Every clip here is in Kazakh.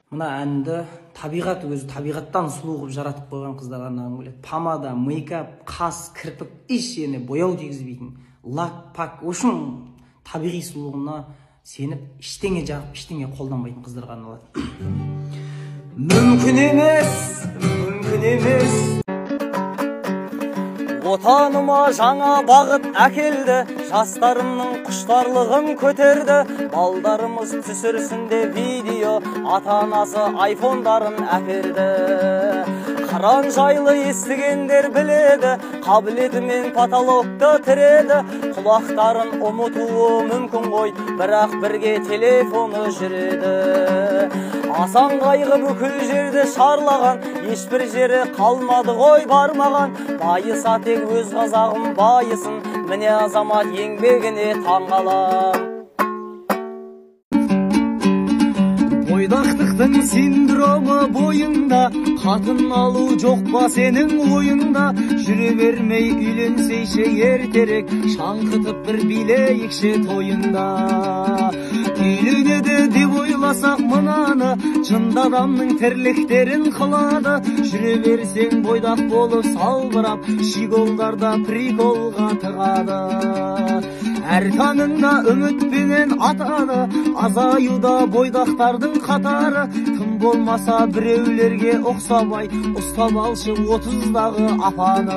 Мына әнді табиғат өзі табиғаттан сұлу қылып жаратып қойған қыздар арнағым келеді. Помада, мейкап, қас, кірпік, ештеңе бояу тигізбейтін, лак, пак, ошын табиғи сұлулығына сеніп, ештеңе жағып, ештеңе қолданбайтын қыздарға арналады. Мүмкін емес, мүмкін емес. Отаныма жаңа бағыт әкелді, жастарымның құштарлығын көтерді. Балдарымыз түсірсінде видео, ата-анасы айфондарын әперді. Қыран жайлы естігендер біледі, қабілетімен потолокты тіреді. Құлақтарын ұмытуы мүмкін ғой, бірақ бірге телефоны жүреді. Асан қайғы бүкіл жерді шарлаған, ешбір жері қалмады ғой бармаған. Байыса тек өз қазағым байысын, міне азамат еңбегіне таңғалам. Бойдақтықтың синдромы бойыңда, қатын алу жоқ па сенің ойыңда? Жүре бермей үйленсейші ертерек, шаңқытып бір билейікші тойында. Үйленеді деп ойласақ мынаны, жынды адамның тірліктерін қылады. Жүре берсең бойдақ болып салбырап, шиголдарда приколға тығады. Әр таңыңда үмітпенен атады, азаюда бойдақтардың қатары. Тым болмаса біреулерге ұқсабай, ұстап алшы 30-дағы апаны.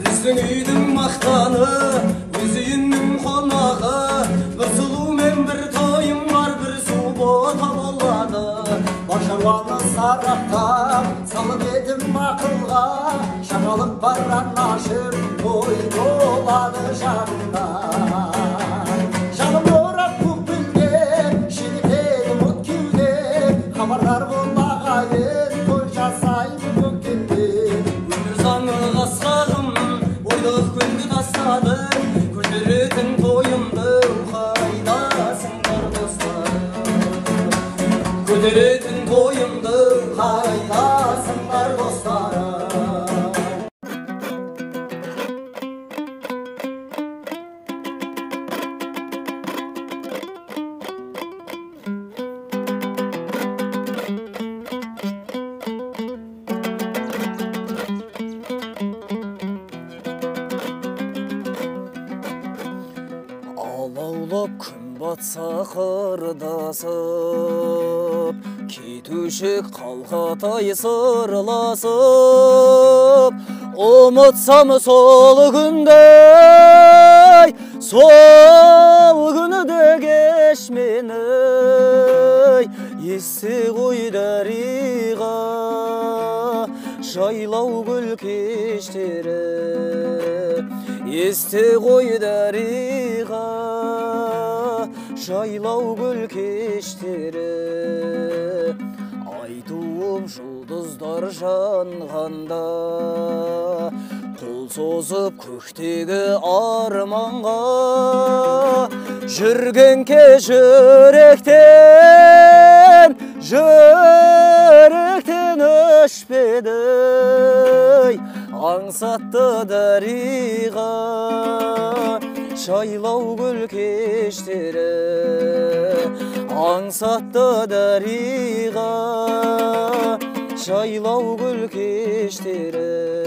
Біздің үйдің мақтаны, өз үйінің қонағы. Бір сұлу мен бір тойым бар, бір су бота болады. Башарланы сарақтап, салып едім мақылға. Жаңалық бар анашым, той болады жағында. Жаным орап көкпілде, шелетеді мұт кеуде. Хабардар бол ағайын, той жасайды көктемде. Өмір заңы қасқағым, бойдық көлді тастады. Көтеретін тойымды қайдасыңдар достарым. Көтеретін тойымды қайдасыңдар достарым. Алаулап күн батса қырдасып, кетушек қалқатай сырласып. Ұмытсам сол күнді, сол күні де кеш мені. Есте ғой дариға, жайлау гүл кештері. Есте ғой дариға, жайлау гүл кештері. Айтуым жұлдыздар жанғанда, қол созып көктегі арманға. Жүрген ке жүректен, жүректен өшпеді. Аңсатты дариға, жайлау гүл кештері. Аңсатты дариға, жайлау гүл кештері.